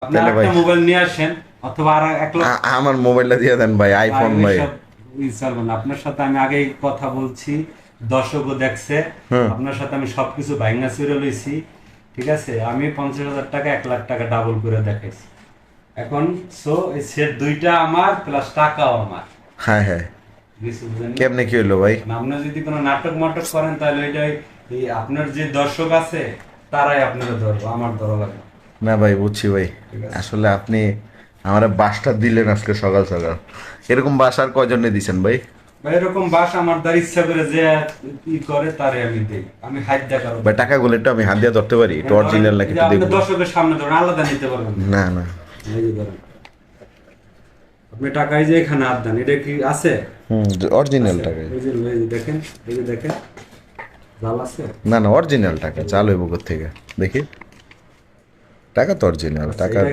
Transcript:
আপনার একটা মোবাইল নিয়ে আসেন, অথবা আর 1 লক্ষ। আমার মোবাইলটা দিয়ে দেন ভাই, আইফোন ভাই। চলবে না, আপনার সাথে আমি আগেই কথা বলছি, দর্শকও দেখছে। হুম। আপনার সাথে আমি সবকিছু ভাইঙ্গা চুরে লইছি, ঠিক আছে। আমি 50,000 টাকা 1 লাখ টাকা ডাবল করে দেখাইছি। এখন সো এই সেট দুইটা আমার, প্লাস টাকাও আমার। হ্যাঁ হ্যাঁ, কিছু বুঝেন না? কেমনে কি হইলো ভাই? আপনার যদি কোনো নাটক মাটক করেন, তাহলে ওইটাই এই আপনার যে দর্শক আছে তারাই আপনারা ধরবো, আমার ধরা লাগবে না। না ভাই, বুঝছি ভাই। ঠিক আছে আসলে আপনি আমার বাসটা দিলেন আজকে সকাল সকাল। এরকম বাসার কয়জনে দিছেন ভাই? ভাই, এরকম বাস আমার দ্বার ইচ্ছা করে যে ই করে তারে আমি দেই, আমি হাত দেখার। ভাই টাকাগুলো একটু আমি হাত দিয়ে ধরতে পারি, একটু অরিজিনাল নাকি একটু আপনি দেখবো। দর্শকের সামনে ধরেন, আলাদা নিতে পারবেন না। না না। এই যে ধরেন, আপনি টাকাই যে এখানে হাত দেন, এটা কি আছে? হুম, অরিজিনাল আছে। টাকা। এই যে দেখেন, এই যে দেখেন, জাল আছে। না না, অরিজিনাল টাকা। চালু হইব থেকে দেখি। টাকা তো অরিজিনাল আচ্ছা, টাকা। এটা